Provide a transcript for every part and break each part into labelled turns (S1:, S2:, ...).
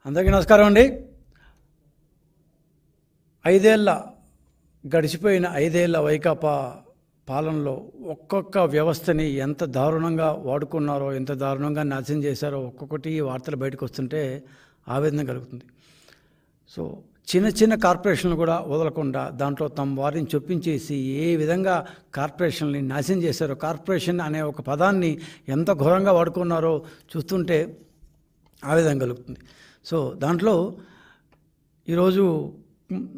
S1: అందరికీ నమస్కారం అండి. గడిచిపోయిన ఐదేళ్ల వైకాపా పాలనలో ఒక్కొక్క వ్యవస్థని ఎంత దారుణంగా వాడుకున్నారో, ఎంత దారుణంగా నాశనం చేశారో ఒక్కొక్కటి వార్తలు బయటకు వస్తుంటే ఆవేదన కలుగుతుంది. సో చిన్న చిన్న కార్పొరేషన్లు కూడా వదలకుండా దాంట్లో తమ వారిని చొప్పించేసి ఏ విధంగా కార్పొరేషన్ని నాశనం చేశారో, కార్పొరేషన్ అనే ఒక పదాన్ని ఎంత ఘోరంగా వాడుకున్నారో చూస్తుంటే ఆవేదన కలుగుతుంది. సో దాంట్లో ఈరోజు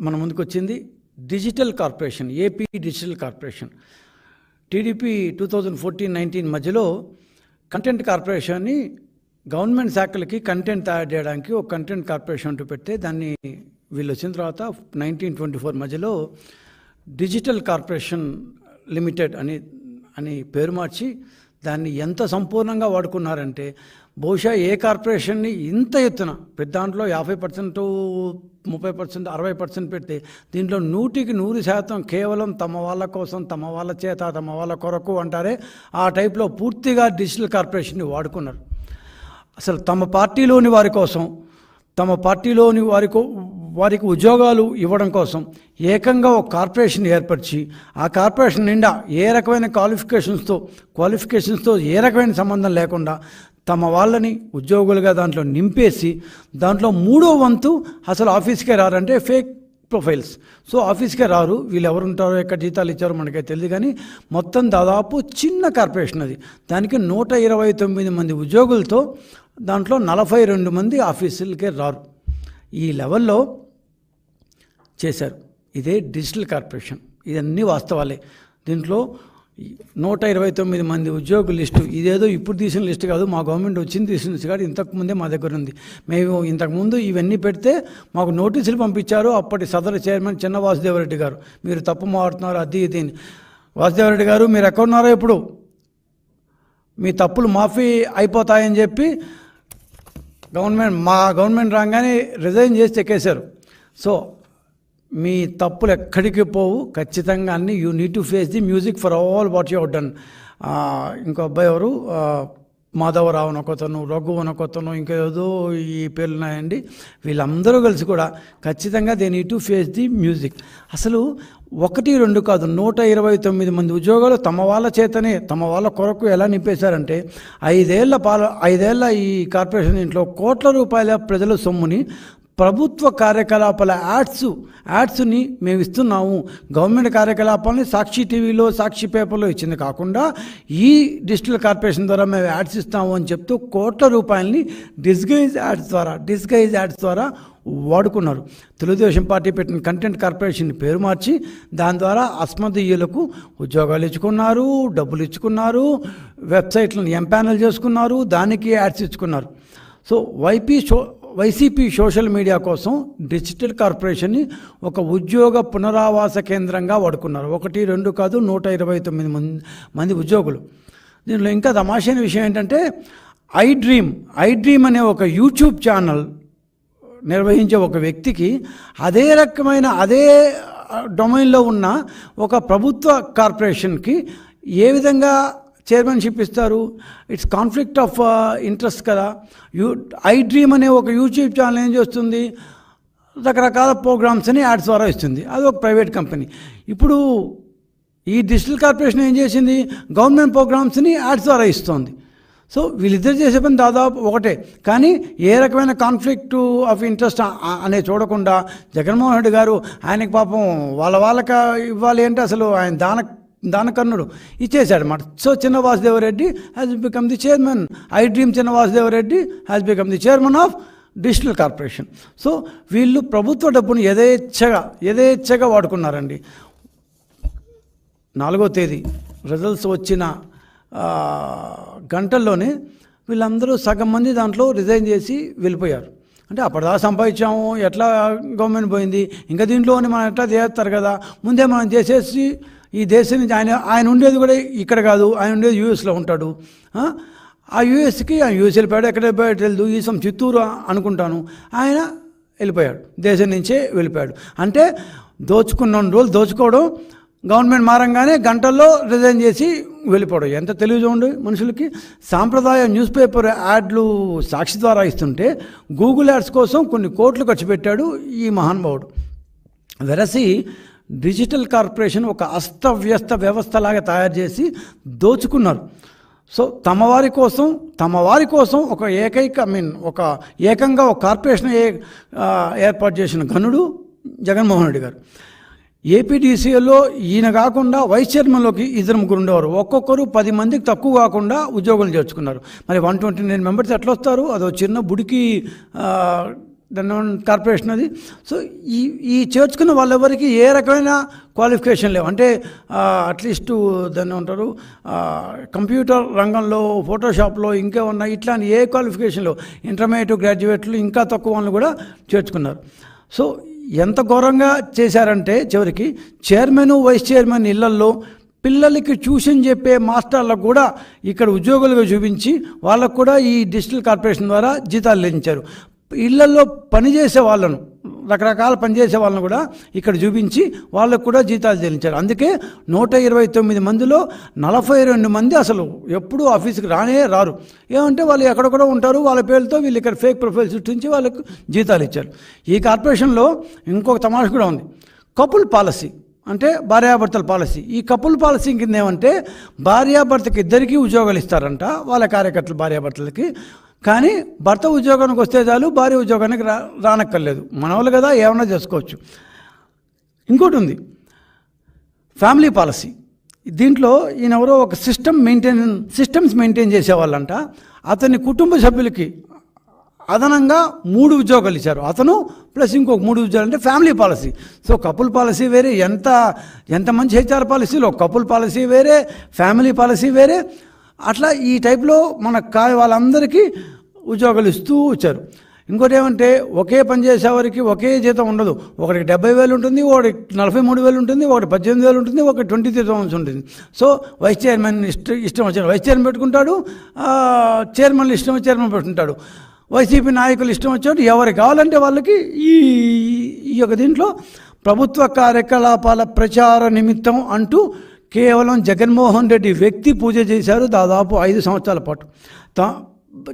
S1: మన ముందుకు వచ్చింది digital corporation, AP digital corporation. TDP 2014-19 మధ్యలో కంటెంట్ కార్పొరేషన్ని గవర్నమెంట్ శాఖలకి కంటెంట్ తయారు చేయడానికి ఒక కంటెంట్ కార్పొరేషన్ అంటూ పెడితే దాన్ని వీళ్ళు వచ్చిన తర్వాత 1924 మధ్యలో డిజిటల్ కార్పొరేషన్ లిమిటెడ్ అని పేరు మార్చి దాన్ని ఎంత సంపూర్ణంగా వాడుకున్నారంటే, బహుశా ఏ కార్పొరేషన్ని ఇంత ఎత్తున దాంట్లో 50%, 30%, 60% పెడితే దీంట్లో 100% కేవలం తమ వాళ్ళ కోసం, తమ వాళ్ళ చేత, తమ వాళ్ళ కొరకు అంటారే ఆ టైప్లో పూర్తిగా డిజిటల్ కార్పొరేషన్ని వాడుకున్నారు. అసలు తమ పార్టీలోని వారి కోసం, తమ పార్టీలోని వారికి ఉద్యోగాలు ఇవ్వడం కోసం ఏకంగా ఒక కార్పొరేషన్ ఏర్పరిచి ఆ కార్పొరేషన్ నిండా ఏ రకమైన క్వాలిఫికేషన్స్తో ఏ రకమైన సంబంధం లేకుండా తమ వాళ్ళని ఉద్యోగులుగా దాంట్లో నింపేసి దాంట్లో 3వ వంతు అసలు ఆఫీస్కే రారంటే ఫేక్ ప్రొఫైల్స్. సో ఆఫీస్కే రారు, వీళ్ళు ఎవరు ఉంటారో, ఎక్కడ జీతాలు ఇచ్చారో మనకే తెలియదు. కానీ మొత్తం దాదాపు చిన్న కార్పొరేషన్ అది. దానికి 129 మంది ఉద్యోగులతో దాంట్లో 42 మంది ఆఫీసులకే రారు. ఈ లెవెల్లో చేశారు. ఇదే డిజిటల్ కార్పొరేషన్. ఇదన్నీ వాస్తవాలే. దీంట్లో 129 మంది ఉద్యోగుల లిస్టు, ఇదేదో ఇప్పుడు తీసిన లిస్టు కాదు, మా గవర్నమెంట్ వచ్చింది తీసిన లిస్టు కాదు, ఇంతకుముందే మా దగ్గర ఉంది. మేము ఇంతకుముందు ఇవన్నీ పెడితే మాకు నోటీసులు పంపించారు అప్పటి సదరు చైర్మన్ చిన్న వాసుదేవరెడ్డి గారు, మీరు తప్పు మారుతున్నారు అది ఇది. వాసుదేవరెడ్డి గారు మీరు ఎక్కడున్నారో ఇప్పుడు, మీ తప్పులు మాఫీ అయిపోతాయని చెప్పి మా గవర్నమెంట్ రాగానే రిజైన్ చేసి ఎక్కేశారు. సో మీ తప్పులు ఎక్కడికి పోవు, ఖచ్చితంగా అన్నీ you need to face the music for all what you have done. ఇంకో అబ్బాయి ఎవరు, మాధవరావు అనకొతను, రఘు అనకొతను, ఇంకా ఏదో ఈ పేర్లు ఉన్నాయండి. వీళ్ళందరూ కలిసి కూడా ఖచ్చితంగా they need to face the music. అసలు 1, 2 కాదు, 129 మంది ఉద్యోగాలు తమ వాళ్ళ చేతనే, తమ వాళ్ళ కొరకు ఎలా నింపేశారంటే, 5 ఏళ్ల ఈ కార్పొరేషన్ ఇంట్లో కోట్ల రూపాయల ప్రజల సొమ్ముని ప్రభుత్వ కార్యకలాపాల యాడ్స్ని మేము ఇస్తున్నాము, గవర్నమెంట్ కార్యకలాపాలని సాక్షి టీవీలో, సాక్షి పేపర్లో ఇచ్చింది కాకుండా ఈ డిజిటల్ కార్పొరేషన్ ద్వారా మేము యాడ్స్ ఇస్తాము అని చెప్తూ కోట్ల రూపాయలని డిస్గైజ్ యాడ్స్ ద్వారా వాడుకున్నారు. తెలుగుదేశం పార్టీ పెట్టిన కంటెంట్ కార్పొరేషన్ పేరు మార్చి దాని ద్వారా అస్మదీయులకు ఉద్యోగాలు ఇచ్చుకున్నారు, డబ్బులు ఇచ్చుకున్నారు, వెబ్సైట్లను ఎంపానల్ చేసుకున్నారు, దానికి యాడ్స్ ఇచ్చుకున్నారు. సో వైసీపీ సోషల్ మీడియా కోసం డిజిటల్ కార్పొరేషన్ని ఒక ఉద్యోగ పునరావాస కేంద్రంగా వాడుకున్నారు. 1, 2 కాదు, 129 మంది ఉద్యోగులు. దీనిలో ఇంకా తమాషైన విషయం ఏంటంటే, ఐ డ్రీమ్ అనే ఒక యూట్యూబ్ ఛానల్ నిర్వహించే ఒక వ్యక్తికి అదే డొమైన్లో ఉన్న ఒక ప్రభుత్వ కార్పొరేషన్కి ఏ విధంగా చైర్మన్షిప్ ఇస్తారు? ఇట్స్ కాన్ఫ్లిక్ట్ ఆఫ్ ఇంట్రెస్ట్ కదా. ఐ డ్రీమ్ అనే ఒక యూట్యూబ్ ఛానల్ ఏం చేస్తుంది, రకరకాల ప్రోగ్రామ్స్ని యాడ్స్ ద్వారా ఇస్తుంది, అది ఒక ప్రైవేట్ కంపెనీ. ఇప్పుడు ఈ డిజిటల్ కార్పొరేషన్ ఏం చేసింది, గవర్నమెంట్ ప్రోగ్రామ్స్ని యాడ్స్ ద్వారా ఇస్తుంది. సో వీళ్ళిద్దరు చేసే పని దాదాపు ఒకటే, కానీ ఏ రకమైన కాన్ఫ్లిక్ట్ ఆఫ్ ఇంట్రెస్ట్ అనే చూడకుండా జగన్మోహన్ రెడ్డి గారు ఆయనకి పాపం వాళ్ళకి ఇవ్వాలి అంటే అసలు ఆయన దానకర్ణుడు ఇచ్చేసాడు అన్నమాట. సో చిన్న Vasudeva Reddy has become the chairman. I dream Chinna Vasudeva Reddy has become the chairman of digital corporation. So వీళ్ళు ప్రభుత్వ డబ్బును యథేచ్ఛగా వాడుకున్నారండి. 4వ తేదీ రిజల్ట్స్ వచ్చిన గంటల్లోనే వీళ్ళందరూ సగం మంది దాంట్లో రిజైన్ చేసి వెళ్ళిపోయారు. అంటే అప్పటిదా సంపాదించాము, ఎట్లా గవర్నమెంట్ పోయింది, ఇంకా దీంట్లోని మనం ఎట్లా చేస్తారు కదా, ముందే మనం చేసేసి ఈ దేశం నుంచి ఆయన ఉండేది కూడా ఇక్కడ కాదు, ఆయన ఉండేది యూఎస్లో ఉంటాడు. ఆ యూఎస్కి ఆయన యూఎస్ వెళ్ళిపోయాడు, ఎక్కడ వెళ్ళిపోయాడు తెలియదు, ఈ చిత్తూరు అనుకుంటాను, ఆయన వెళ్ళిపోయాడు, దేశం నుంచే వెళ్ళిపోయాడు. అంటే దోచుకున్న రోజులు దోచుకోవడం, గవర్నమెంట్ మారంగానే గంటల్లో రిజైన్ చేసి వెళ్ళిపోవడం. ఎంత తెలివి చూడండి మనుషులకి. సాంప్రదాయ న్యూస్ పేపర్ యాడ్లు సాక్షి ద్వారా ఇస్తుంటే గూగుల్ యాడ్స్ కోసం కొన్ని కోట్లు ఖర్చు పెట్టాడు ఈ మహానుభావుడు. వెరసి డిజిటల్ కార్పొరేషన్ ఒక అస్తవ్యస్త వ్యవస్థలాగా తయారు చేసి దోచుకున్నారు. సో తమ వారి కోసం ఒక ఏకంగా ఒక కార్పొరేషన్ ఏర్పాటు చేసిన ఘనుడు జగన్మోహన్ రెడ్డి గారు. ఏపీడీసీలో ఈయన కాకుండా వైస్ చైర్మన్లోకి 2-3 ఉండేవారు. ఒక్కొక్కరు 10 మందికి తక్కువ కాకుండా ఉద్యోగులు చేర్చుకున్నారు. మరి 129 మెంబర్స్ ఎట్లా వస్తారు? అదో చిన్న బుడికి దాన్ని కార్పొరేషన్ అది. సో ఈ చేర్చుకున్న వాళ్ళెవరికి ఏ రకమైన క్వాలిఫికేషన్ లేవు. అంటే అట్లీస్ట్ దాన్ని ఉంటారు కంప్యూటర్ రంగంలో, ఫోటోషాప్లో ఇంకా ఉన్న ఇట్లాంటి ఏ క్వాలిఫికేషన్ లేవు. ఇంటర్మీడియట్, గ్రాడ్యుయేట్లు ఇంకా తక్కువ వాళ్ళని కూడా చేర్చుకున్నారు. సో ఎంత ఘోరంగా చేశారంటే చివరికి చైర్మన్, వైస్ చైర్మన్ ఇళ్లల్లో పిల్లలకి ట్యూషన్ చెప్పే మాస్టర్లకు కూడా ఇక్కడ ఉద్యోగులుగా చూపించి వాళ్ళకు కూడా ఈ డిజిటల్ కార్పొరేషన్ ద్వారా జీతాలు లభించారు. ఇళ్లల్లో పనిచేసే వాళ్ళను, రకరకాల పనిచేసే వాళ్ళను కూడా ఇక్కడ చూపించి వాళ్ళకు కూడా జీతాలు చెల్లించారు. అందుకే 129 మందిలో 42 మంది అసలు ఎప్పుడూ ఆఫీస్కి రారు. ఏమంటే వాళ్ళు ఎక్కడెక్కడ ఉంటారు, వాళ్ళ పేర్లతో వీళ్ళు ఇక్కడ ఫేక్ ప్రొఫైల్ సృష్టించి వాళ్ళకు జీతాలు ఇచ్చారు. ఈ కార్పొరేషన్లో ఇంకొక తమాష కూడా ఉంది. కపుల్ పాలసీ అంటే భార్యాభర్తల పాలసీ. ఈ కపుల్ పాలసీ కింద ఏమంటే భార్యాభర్తకి ఇద్దరికీ ఉద్యోగాలు ఇస్తారంట వాళ్ళ కార్యకర్తలు భార్యాభర్తలకి. కానీ భర్త ఉద్యోగానికి వస్తే చాలు, భార్య ఉద్యోగానికి రానక్కర్లేదు. మనవాళ్ళు కదా ఏమన్నా చేసుకోవచ్చు. ఇంకోటి ఉంది ఫ్యామిలీ పాలసీ. దీంట్లో ఈయన ఎవరో ఒక సిస్టమ్స్ మెయింటైన్ చేసేవాళ్ళంట. అతని కుటుంబ సభ్యులకి అదనంగా 3 ఉద్యోగాలు ఇచ్చారు. అతను ప్లస్ ఇంకొక 3 ఉద్యోగాలు. అంటే family policy. So couple policy వేరే. ఎంత మంచి హెచ్ఆర్ పాలసీలో కపుల్ పాలసీ వేరే, ఫ్యామిలీ పాలసీ వేరే. అట్లా ఈ టైప్లో వాళ్ళందరికీ ఉద్యోగాలు ఇస్తూ వచ్చారు. ఇంకోటి ఏమంటే ఒకే పని చేసేవారికి ఒకే జీతం ఉండదు. ఒకటికి 70,000 ఉంటుంది, ఒకటికి 43,000 ఉంటుంది, ఒకటి 18,000 ఉంటుంది, ఒకటి 23,000 ఉంటుంది. సో వైస్ చైర్మన్ ఇష్టం వచ్చిన వైస్ చైర్మన్ పెట్టుకుంటాడు, చైర్మన్లు ఇష్టం వచ్చి చైర్మన్ పెట్టుకుంటాడు, వైసీపీ నాయకులు ఇష్టం వచ్చాడు. ఎవరికి కావాలంటే వాళ్ళకి ఈ యొక్క దీంట్లో ప్రభుత్వ కార్యకలాపాల ప్రచార నిమిత్తం అంటూ కేవలం జగన్మోహన్ రెడ్డి వ్యక్తి పూజ చేశారు దాదాపు 5 సంవత్సరాల పాటు.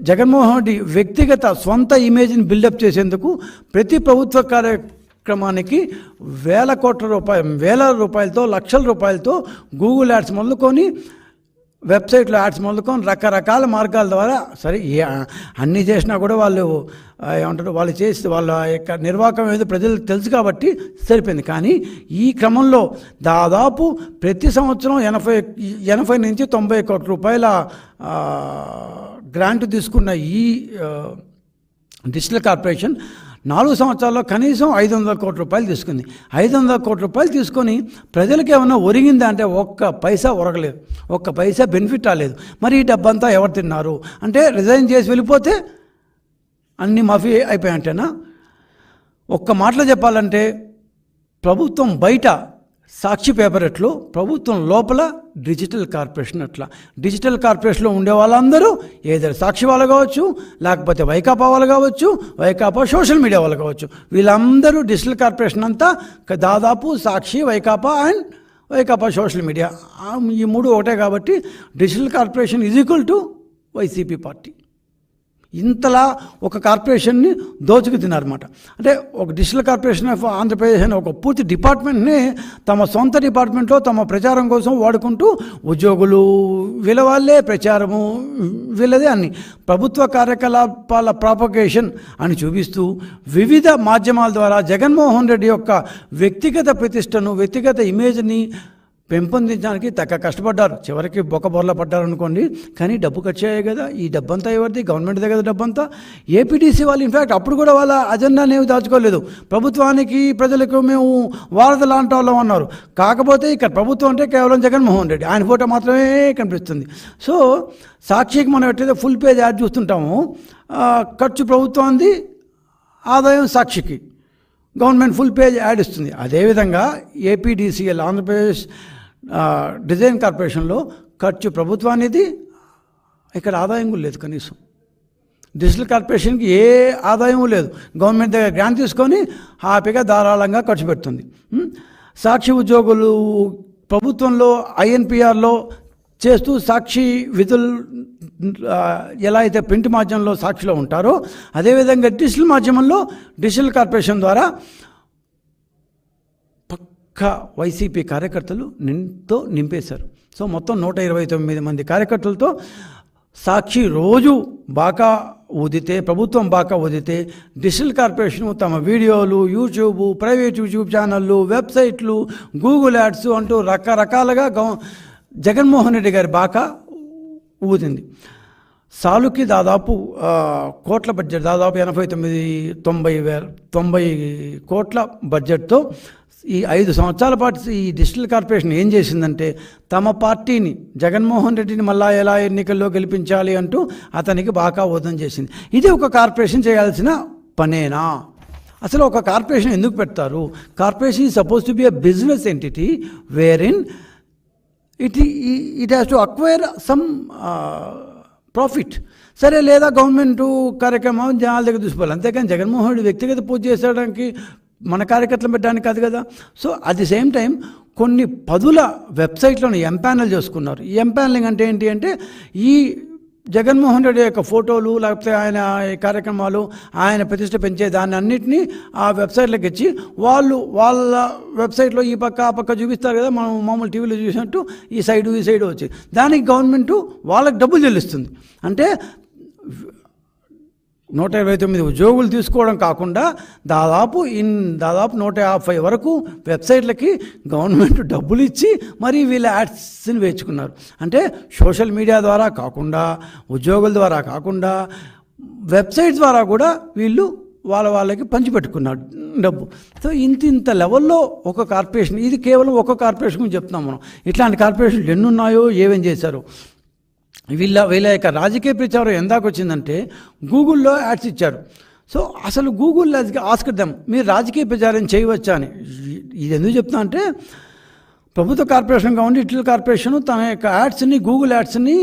S1: జగన్మోహన్ రెడ్డి వ్యక్తిగత సొంత ఇమేజ్ని బిల్డప్ చేసేందుకు ప్రతి ప్రభుత్వ కార్యక్రమానికి వేల రూపాయలతో, లక్షల రూపాయలతో గూగుల్ యాడ్స్ మొదలుకొని, వెబ్సైట్లో యాడ్స్ మొదలుకొని రకరకాల మార్గాల ద్వారా సరే అన్నీ చేసినా కూడా వాళ్ళు ఏమంటారు, వాళ్ళు చేసి వాళ్ళ యొక్క నిర్వాహకం ఏదో ప్రజలకు తెలుసు కాబట్టి సరిపోయింది. కానీ ఈ క్రమంలో దాదాపు ప్రతి సంవత్సరం 80 నుంచి 90 కోట్ల రూపాయల గ్రాంట్ తీసుకున్న ఈ డిజిటల్ కార్పొరేషన్ 4 సంవత్సరాల్లో కనీసం 500 కోట్ల రూపాయలు తీసుకుంది. 500 కోట్ల రూపాయలు తీసుకొని ప్రజలకు ఏమన్నా ఒరిగిందా అంటే ఒక్క పైసా ఒరగలేదు, ఒక్క పైసా బెనిఫిట్ రాలేదు. మరి ఈ డబ్బంతా ఎవరు తిన్నారు అంటే రిజైన్ చేసి వెళ్ళిపోతే అన్ని మాఫీ అయిపోయాయంటేనా? ఒక్క మాటలో చెప్పాలంటే ప్రభుత్వం బయట సాక్షి పేపర్ ఎట్లో, ప్రభుత్వం లోపల డిజిటల్ కార్పొరేషన్ అట్లా. డిజిటల్ కార్పొరేషన్లో ఉండే వాళ్ళందరూ ఏదో సాక్షి వాళ్ళు కావచ్చు, లేకపోతే వైకాపా వాళ్ళు కావచ్చు, వైకాపా సోషల్ మీడియా వాళ్ళు కావచ్చు. వీళ్ళందరూ డిజిటల్ కార్పొరేషన్ అంతా దాదాపు Sakshi, Vaikapa and Vaikapa social media ఈ 3 ఒకటే. కాబట్టి digital corporation is equal to YCP party. ఇంతలా ఒక కార్పొరేషన్ని దోచుకు తిన్నారన్నమాట. అంటే ఒక డిజిటల్ కార్పొరేషన్ ఆఫ్ ఆంధ్రప్రదేశ్ అనే ఒక పూర్తి డిపార్ట్మెంట్ని తమ సొంత డిపార్ట్మెంట్లో తమ ప్రచారం కోసం వాడుకుంటూ ఉద్యోగులు వీళ్ళవాళ్ళే, ప్రచారము వీళ్ళదే, అన్ని ప్రభుత్వ కార్యకలాపాల ప్రాపగేషన్ అని చూపిస్తూ వివిధ మాధ్యమాల ద్వారా జగన్మోహన్ రెడ్డి యొక్క వ్యక్తిగత ప్రతిష్టను, వ్యక్తిగత ఇమేజ్ని పెంపొందించడానికి కష్టపడ్డారు. చివరికి బొక్కబొర్ల పడ్డారు అనుకోండి. కానీ డబ్బు ఖర్చు అయ్యాయి కదా. ఈ డబ్బంతా ఎవరిది? గవర్నమెంట్ దగ్గర డబ్బంతా. ఏపీడీసీ వాళ్ళు ఇన్ఫ్యాక్ట్ అప్పుడు కూడా వాళ్ళ అజెండాని ఏమి దాచుకోలేదు. ప్రభుత్వానికి ప్రజలకు మేము వారధి లాంటి వాళ్ళం అన్నారు. కాకపోతే ఇక్కడ ప్రభుత్వం అంటే కేవలం జగన్మోహన్ రెడ్డి, ఆయన ఫోటో మాత్రమే కనిపిస్తుంది. సో సాక్షికి మనం ఎట్లయితే ఫుల్ పేజ్ యాడ్ చూస్తుంటాము, ఖర్చు ప్రభుత్వానికి, ఆదాయం సాక్షికి, గవర్నమెంట్ ఫుల్ పేజ్ యాడ్ ఇస్తుంది. అదేవిధంగా ఏపీడీసీఎల్ ఆంధ్రప్రదేశ్ డిజైన్ కార్పొరేషన్లో ఖర్చు ప్రభుత్వానికి, ఇక్కడ ఆదాయం కూడా లేదు. కనీసం డిజిటల్ కార్పొరేషన్కి ఏ ఆదాయం లేదు. గవర్నమెంట్ దగ్గర గ్రాంట్ తీసుకొని హ్యాపీగా ధారాళంగా ఖర్చు పెడుతుంది. సాక్షి ఉద్యోగులు ప్రభుత్వంలో ఐఎన్పిఆర్లో చేస్తూ సాక్షి విధులు ఎలా అయితే ప్రింట్ మాధ్యమంలో సాక్షిలో ఉంటారో అదేవిధంగా డిజిటల్ మాధ్యమంలో డిజిటల్ కార్పొరేషన్ ద్వారా పక్కా వైసీపీ కార్యకర్తలు నింపేశారు. సో మొత్తం 129 మంది కార్యకర్తలతో సాక్షి రోజు బాకా ఊదితే, ప్రభుత్వం బాకా ఊదితే డిజిటల్ కార్పొరేషన్ తమ వీడియోలు, యూట్యూబ్, ప్రైవేట్ యూట్యూబ్ ఛానళ్ళు, వెబ్సైట్లు, గూగుల్ యాడ్స్ అంటూ రకరకాలుగా జగన్మోహన్ రెడ్డి గారి బాకా ఊదింది. సాలుకి దాదాపు కోట్ల బడ్జెట్, దాదాపు 89-90 కోట్ల బడ్జెట్తో ఈ 5 సంవత్సరాల పాటు ఈ డిజిటల్ కార్పొరేషన్ ఏం చేసిందంటే తమ పార్టీని, జగన్మోహన్ రెడ్డిని మళ్ళా ఎలా ఎన్నికల్లో గెలిపించాలి అంటూ అతనికి బాగా ఓదం చేసింది. ఇది ఒక కార్పొరేషన్ చేయాల్సిన పనేనా? అసలు ఒక కార్పొరేషన్ ఎందుకు పెడతారు? Corporation is suppose to be a business entity wherein it has to acquire some profit. సరే, లేదా గవర్నమెంట్ కార్యక్రమం జనాల దగ్గర చూసుకోవాలి, అంతేకాని జగన్మోహన్ రెడ్డి వ్యక్తిగత పూజ చేసేయడానికి మన కార్యకర్తలు పెట్టడానికి కాదు కదా. So at the same time కొన్ని పదుల వెబ్సైట్లను ఎంపానల్ చేసుకున్నారు. ఈ ఎంపానలింగ్ అంటే ఏంటి అంటే ఈ జగన్మోహన్ రెడ్డి యొక్క ఫోటోలు లేకపోతే ఆయన కార్యక్రమాలు, ఆయన ప్రతిష్ట పెంచే దాన్ని అన్నింటినీ ఆ వెబ్సైట్లోకి ఇచ్చి వాళ్ళ వెబ్సైట్లో ఈ పక్క ఆ పక్క చూపిస్తారు కదా, మనం మామూలు టీవీలో చూసినట్టు ఈ సైడు వచ్చి దానికి గవర్నమెంటు వాళ్ళకి డబ్బులు చెల్లిస్తుంది. అంటే 129 ఉద్యోగులు తీసుకోవడం కాకుండా దాదాపు 150 వరకు వెబ్సైట్లకి గవర్నమెంట్ డబ్బులు ఇచ్చి మరి వీళ్ళ యాడ్స్ని వేయించుకున్నారు. అంటే సోషల్ మీడియా ద్వారా కాకుండా, ఉద్యోగుల ద్వారా కాకుండా, వెబ్సైట్ ద్వారా కూడా వీళ్ళు వాళ్ళకి పంచిపెట్టుకున్నారు డబ్బు. సో ఇంత లెవెల్లో ఒక కార్పొరేషన్, ఇది కేవలం ఒక కార్పొరేషన్ గురించి చెప్తున్నాం మనం. ఇట్లాంటి కార్పొరేషన్లు ఎన్ని ఉన్నాయో, ఏమేం చేశారు. వీళ్ళ యొక్క రాజకీయ ప్రచారం ఎందాక వచ్చిందంటే గూగుల్లో యాడ్స్ ఇచ్చారు. సో అసలు గూగుల్ ఆస్కర్దాం, మీరు రాజకీయ ప్రచారం చేయవచ్చా అని. ఇది ఎందుకు చెప్తున్నా అంటే ప్రభుత్వ కార్పొరేషన్ కావండి, డిజిటల్ కార్పొరేషన్ తన యొక్క యాడ్స్ని, గూగుల్ యాడ్స్ని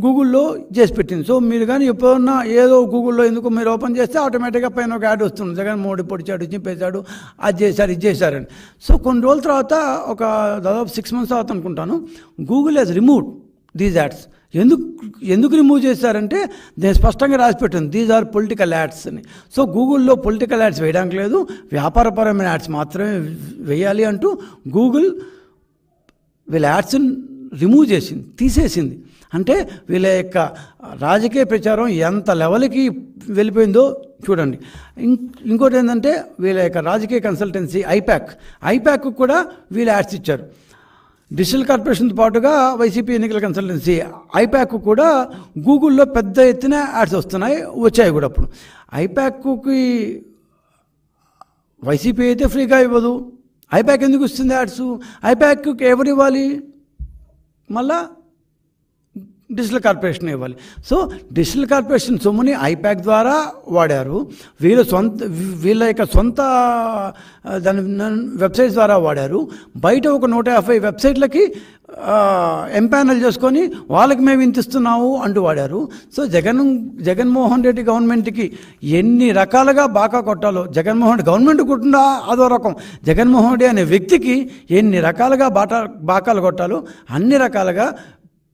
S1: గూగుల్లో చేసి పెట్టింది. సో మీరు కానీ ఎప్పుడన్నా ఏదో గూగుల్లో ఎందుకు మీరు ఓపెన్ చేస్తే ఆటోమేటిక్గా పైన ఒక యాడ్ వస్తుంది, జగన్మోహన్ రెడ్డి పొడిచాడు, చింపేశాడు, అది చేశారు, ఇది చేశారని. సో కొన్ని రోజుల తర్వాత, ఒక దాదాపు 6 months తర్వాత అనుకుంటాను, Google has removed these ads. ఎందుకు రిమూవ్ చేశారంటే నేను స్పష్టంగా రాసిపెట్టింది, దీస్ ఆర్ పొలిటికల్ యాడ్స్ అని. సో గూగుల్లో పొలిటికల్ యాడ్స్ వేయడానికి లేదు, వ్యాపారపరమైన యాడ్స్ మాత్రమే వేయాలి అంటూ గూగుల్ వీళ్ళ యాడ్స్ని రిమూవ్ తీసేసింది. అంటే వీళ్ళ యొక్క రాజకీయ ప్రచారం ఎంత లెవెల్కి వెళ్ళిపోయిందో చూడండి. ఇంకోటి ఏంటంటే వీళ్ళ యొక్క రాజకీయ కన్సల్టెన్సీ ఐపాక్ కూడా వీళ్ళు యాడ్స్ ఇచ్చారు. డిజిటల్ కార్పొరేషన్తో పాటుగా వైసీపీ ఎన్నికల కన్సల్టెన్సీ ఐపాక్ కూడా గూగుల్లో పెద్ద ఎత్తున యాడ్స్ వచ్చాయి కూడా. అప్పుడు ఐపాక్కి వైసీపీ అయితే ఫ్రీగా ఇవ్వదు, ఐపాక్ ఎందుకు ఇస్తుంది యాడ్స్? ఐపాక్కి ఎవరు ఇవ్వాలి? మళ్ళా డిజిటల్ కార్పొరేషన్ ఇవ్వాలి. సో డిజిటల్ కార్పొరేషన్ సొమ్ముని ఐపాక్ ద్వారా వాడారు, వీళ్ళ యొక్క సొంత దాని వెబ్సైట్స్ ద్వారా వాడారు. బయట ఒక 150 వెబ్సైట్లకి ఎంపానల్ చేసుకొని వాళ్ళకి మేము ఇంతిస్తున్నాము అంటూ వాడారు. సో జగన్మోహన్ రెడ్డి గవర్నమెంట్కి ఎన్ని రకాలుగా బాకా కొట్టాలో, జగన్మోహన్ రెడ్డి గవర్నమెంట్ కొట్టిందా అదో రకం, జగన్మోహన్ రెడ్డి అనే వ్యక్తికి ఎన్ని రకాలుగా బాకాలు కొట్టాలో అన్ని రకాలుగా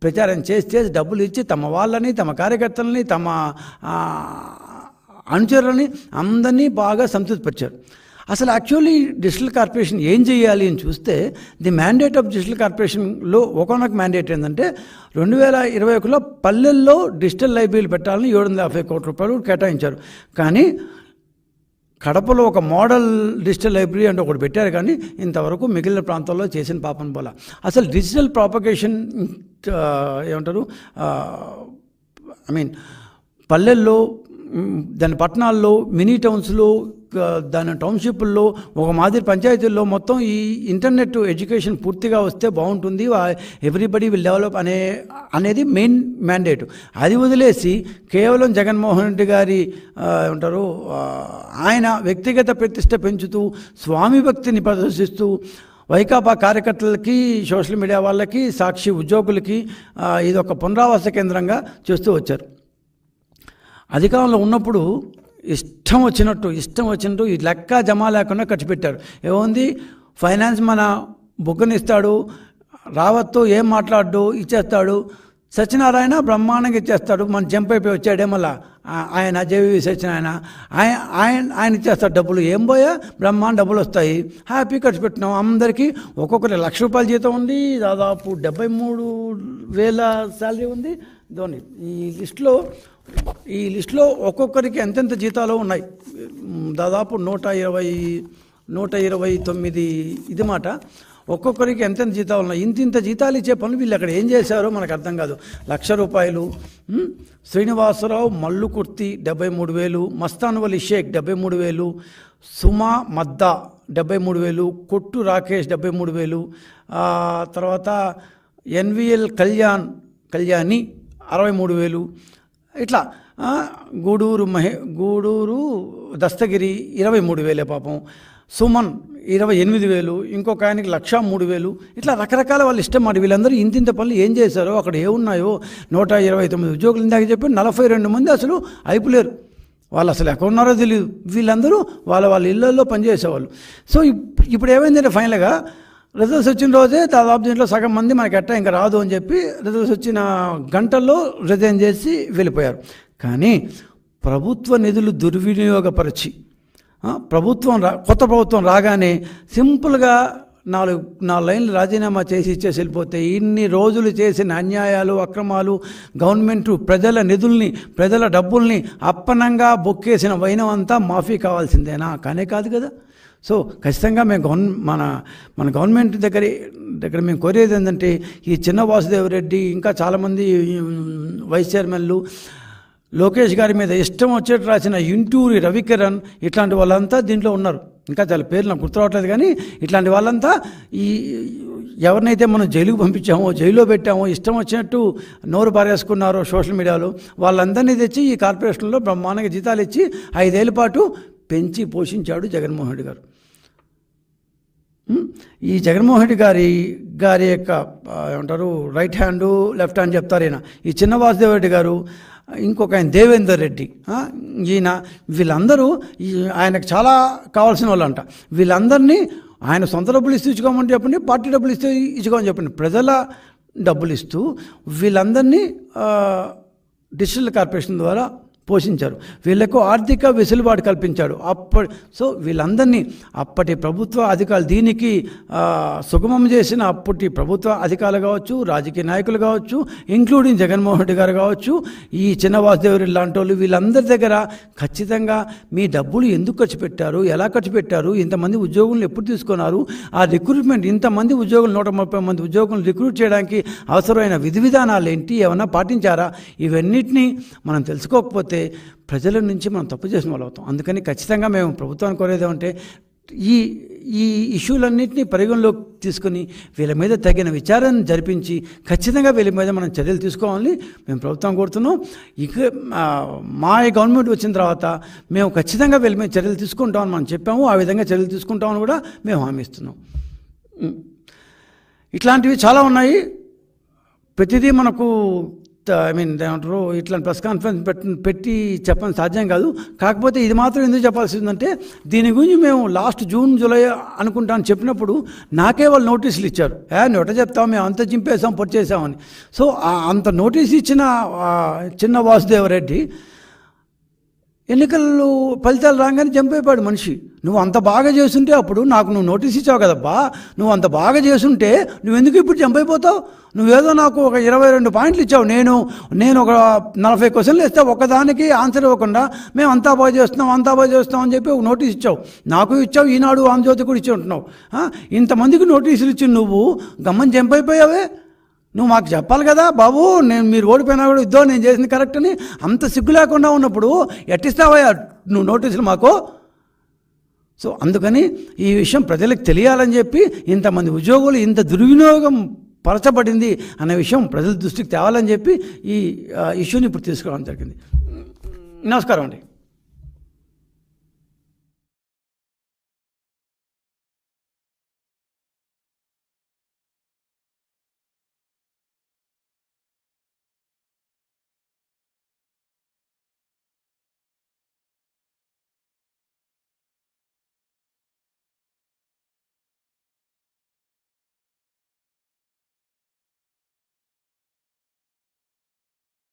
S1: ప్రచారం చేసి డబ్బులు ఇచ్చి తమ వాళ్ళని, తమ కార్యకర్తలని, తమ అనుచరులని అందరినీ బాగా సంతృప్తిపరిచారు. అసలు యాక్చువల్లీ డిజిటల్ కార్పొరేషన్ ఏం చేయాలి అని చూస్తే, ది మ్యాండేట్ ఆఫ్ డిజిటల్ కార్పొరేషన్లో ఒకనొక మ్యాండేట్ ఏంటంటే 2021లో పల్లెల్లో డిజిటల్ లైబ్రరీలు పెట్టాలని 750 కోట్ల రూపాయలు కేటాయించారు. కానీ కడపలో ఒక మోడల్ డిజిటల్ లైబ్రరీ అంటే ఒకటి పెట్టారు, కానీ ఇంతవరకు మిగిలిన ప్రాంతాల్లో చేసిన పాపం పోల. అసలు డిజిటల్ ప్రాపగేషన్ ఏమంటారు, పల్లెల్లో, దాని పట్టణాల్లో, మినీ టౌన్స్లో, దాని టౌన్షిప్ల్లో, ఒక మాదిరి పంచాయతీల్లో మొత్తం ఈ ఇంటర్నెట్ ఎడ్యుకేషన్ పూర్తిగా వస్తే బాగుంటుంది, ఎవ్రీబడి విల్ డెవలప్ అనేది మెయిన్ మ్యాండేట్. అది వదిలేసి కేవలం జగన్మోహన్ రెడ్డి గారి ఏమంటారు ఆయన వ్యక్తిగత ప్రతిష్ట పెంచుతూ, స్వామి భక్తిని ప్రదర్శిస్తూ వైకాపా కార్యకర్తలకి, సోషల్ మీడియా వాళ్ళకి, సాక్షి ఉద్యోగులకి ఇది ఒక పునరావాస కేంద్రంగా చేస్తూ వచ్చారు. అధికారంలో ఉన్నప్పుడు ఇష్టం వచ్చినట్టు ఈ లెక్క జమా లేకుండా ఖర్చు పెట్టారు. ఏముంది, ఫైనాన్స్ మన బుగ్గనిస్తాడు, రావత్తు ఏం మాట్లాడు ఇచ్చేస్తాడు. సత్యనారాయణ బ్రహ్మాండంగా ఇచ్చేస్తాడు. మన జంప్ అయిపోయి వచ్చాడే మళ్ళా ఆయన జేవీ సత్యనారాయణ ఆయన ఇచ్చేస్తాడు డబ్బులు. ఏం పోయా బ్రహ్మాండ డబ్బులు వస్తాయి, హ్యాపీ ఖర్చు పెట్టినాం. అందరికీ ఒక్కొక్కరి ₹1,00,000 జీతం ఉంది, దాదాపు 73,000 శాలరీ ఉంది ధోని. ఈ లిస్టులో ఒక్కొక్కరికి ఎంతెంత జీతాలు ఉన్నాయి, దాదాపు 129 ఇది మాట. ఒక్కొక్కరికి ఎంతెంత జీతాలు ఉన్నాయి. ఇంత జీతాలు ఇచ్చే పనులు వీళ్ళు అక్కడ ఏం చేశారో మనకు అర్థం కాదు. ₹1,00,000. శ్రీనివాసరావు మల్లుకుర్తి 73,000, మస్తాన్ వలి షేక్ 73,000, సుమా మద్దా 73,000, కొట్టు రాకేష్ 73,000, తర్వాత ఎన్విఎల్ కళ్యాణి 63,000. ఇట్లా గూడూరు దస్తగిరి 23,000 పాపం, సుమన్ 28,000, ఇంకొక ఆయనకి 1,03,000. ఇట్లా రకరకాల వాళ్ళు ఇష్టం మాట. వీళ్ళందరూ ఇంత పనులు ఏం చేశారో, అక్కడ ఏమున్నాయో 129 ఉద్యోగులు ఇందాక చెప్పి 42 మంది అసలు అయిపోలేరు. వాళ్ళు అసలు ఎక్కడ ఉన్నారో తెలియదు. వీళ్ళందరూ వాళ్ళ ఇళ్లలో పనిచేసేవాళ్ళు. సో ఇప్పుడు ఏమైందంటే ఫైనల్గా రిజల్ట్స్ వచ్చిన రోజే దాదాపు దీంట్లో సగం మంది మనకి ఎట్టా ఇంకా రాదు అని చెప్పి రిజల్ట్స్ వచ్చిన గంటల్లో రిజైన్ చేసి వెళ్ళిపోయారు. కానీ ప్రభుత్వ నిధులు దుర్వినియోగపరిచి కొత్త ప్రభుత్వం రాగానే సింపుల్గా 4 లైన్లు రాజీనామా చేసి ఇచ్చేసి వెళ్ళిపోతే ఇన్ని రోజులు చేసిన అన్యాయాలు, అక్రమాలు, గవర్నమెంట్ ప్రజల నిధుల్ని, ప్రజల డబ్బుల్ని అప్పనంగా బొక్కేసిన వైనం అంతా మాఫీ కావాల్సిందేనా? కానే కాదు కదా. సో ఖచ్చితంగా మేము మన గవర్నమెంట్ దగ్గర మేము కోరేది ఏంటంటే, ఈ చిన్న వాసుదేవరెడ్డి ఇంకా చాలామంది వైస్ చైర్మన్లు, లోకేష్ గారి మీద ఇష్టం వచ్చేట్టు రాసిన ఇంటూరి రవికిరణ్, ఇట్లాంటి వాళ్ళంతా దీంట్లో ఉన్నారు. ఇంకా చాలా పేర్లు నాకు గుర్తురావట్లేదు. కానీ ఇట్లాంటి వాళ్ళంతా ఎవరినైతే మనం జైలుకు పంపించామో, జైల్లో పెట్టామో, ఇష్టం వచ్చినట్టు నోరు పారేసుకున్నారో సోషల్ మీడియాలో, వాళ్ళందరినీ తెచ్చి ఈ కార్పొరేషన్లో బ్రహ్మాండంగా జీతాలు ఇచ్చి 5 ఏళ్ల పాటు పెంచి పోషించాడు జగన్మోహన్ రెడ్డి గారు. ఈ జగన్మోహన్ రెడ్డి గారి యొక్క ఏమంటారు రైట్ హ్యాండు, లెఫ్ట్ హ్యాండ్ చెప్తారు ఈయన. ఈ చిన్న వాసుదేవ్ గారు, ఇంకొక ఆయన దేవేందర్ రెడ్డి, ఈయన, వీళ్ళందరూ ఆయనకు చాలా కావాల్సిన వాళ్ళు అంట. వీళ్ళందరినీ ఆయన సొంత డబ్బులు ఇస్తూ ఇచ్చుకోమని చెప్పండి, పార్టీ డబ్బులు ఇస్తూ ఇచ్చుకోమని చెప్పండి, ప్రజల డబ్బులు ఇస్తూ వీళ్ళందరినీ డిజిటల్ కార్పొరేషన్ ద్వారా పోషించారు. వీళ్లకు ఆర్థిక వెసులుబాటు కల్పించాడు. సో వీళ్ళందరినీ అప్పటి ప్రభుత్వ అధికారులు, దీనికి సుగమం చేసిన అప్పటి ప్రభుత్వ అధికారులు కావచ్చు, రాజకీయ నాయకులు కావచ్చు, ఇంక్లూడింగ్ జగన్మోహన్ రెడ్డి గారు కావచ్చు, ఈ చిన్న వాసుదేవరెడ్డి లాంటి వాళ్ళు, వీళ్ళందరి దగ్గర ఖచ్చితంగా మీ డబ్బులు ఎందుకు ఖర్చు పెట్టారు, ఎలా ఖర్చు పెట్టారు, ఇంతమంది ఉద్యోగులను ఎప్పుడు తీసుకున్నారు, ఆ రిక్రూట్మెంట్, ఇంతమంది ఉద్యోగులు 130 మంది ఉద్యోగులను రిక్రూట్ చేయడానికి అవసరమైన విధి విధానాలు ఏంటి, ఏమన్నా పాటించారా, ఇవన్నిటినీ మనం తెలుసుకోకపోతే ప్రజల నుంచి మనం తప్పు చేసిన వాళ్ళు అవుతాం. అందుకని ఖచ్చితంగా మేము ప్రభుత్వాన్ని కోరేదేమంటే, ఈ ఇష్యూలన్నింటినీ పరిగణలోకి తీసుకుని వీళ్ళ మీద తగిన విచారణ జరిపించి ఖచ్చితంగా వీళ్ళ మీద మనం చర్యలు తీసుకోవాలని మేము ప్రభుత్వం కోరుతున్నాం. ఇక మా గవర్నమెంట్ వచ్చిన తర్వాత మేము ఖచ్చితంగా వీళ్ళ మీద చర్యలు తీసుకుంటామని మనం చెప్పాము. ఆ విధంగా చర్యలు తీసుకుంటామని కూడా మేము హామీ ఇస్తున్నాం. ఇట్లాంటివి చాలా ఉన్నాయి. ప్రతిదీ మనకు ఏమంటారు ఇట్లాంటి ప్రెస్ కాన్ఫరెన్స్ పెట్టి చెప్పడం సాధ్యం కాదు. కాకపోతే ఇది మాత్రం ఎందుకు చెప్పాల్సి ఉందంటే, దీని గురించి మేము లాస్ట్ జూన్ జూలై అనుకుంటాను చెప్పినప్పుడు నాకే వాళ్ళు నోటీసులు ఇచ్చారు. నువ్వు ఎట్ట చెప్తావు, మేము అంత చింపేసాం, పొడి చేసామని. సో అంత నోటీస్ ఇచ్చిన చిన్న వాసుదేవరెడ్డి ఎన్నికలు ఫలితాలు రాగానే చంపైపోయాడు మనిషి. నువ్వు అంత బాగా చేస్తుంటే అప్పుడు నాకు నువ్వు నోటీస్ ఇచ్చావు కదబ్బా, నువ్వు అంత బాగా చేస్తుంటే నువ్వెందుకు ఇప్పుడు చంపైపోతావు? నువ్వేదో నాకు ఒక 22 పాయింట్లు ఇచ్చావు, నేను ఒక 40 క్వశ్చన్లు ఇస్తే ఒక్కదానికి ఆన్సర్ ఇవ్వకుండా మేము అంతా బాగా చేస్తున్నాం అని చెప్పి ఒక నోటీస్ ఇచ్చావు. నాకు ఇచ్చావు, ఈనాడు ఆంధ్రజ్యోతి కూడా ఇచ్చి ఉంటున్నావు. ఇంతమందికి నోటీసులు ఇచ్చి నువ్వు గమ్మని చంపైపోయావే. నువ్వు మాకు చెప్పాలి కదా బాబు, మీరు ఓడిపోయినా కూడా ఇద్దో నేను చేసింది కరెక్ట్ అని. అంత సిగ్గు లేకుండా ఉన్నప్పుడు ఎట్టిస్తావయ్యా నువ్వు నోటీసులు మాకు? సో అందుకని ఈ విషయం ప్రజలకు తెలియాలని చెప్పి, ఇంతమంది ఉద్యోగులు ఇంత దుర్వినియోగం పరచబడింది అనే విషయం ప్రజల దృష్టికి తేవాలని చెప్పి ఈ ఇష్యూని ఇప్పుడు తీసుకురావడం జరిగింది. నమస్కారం అండి.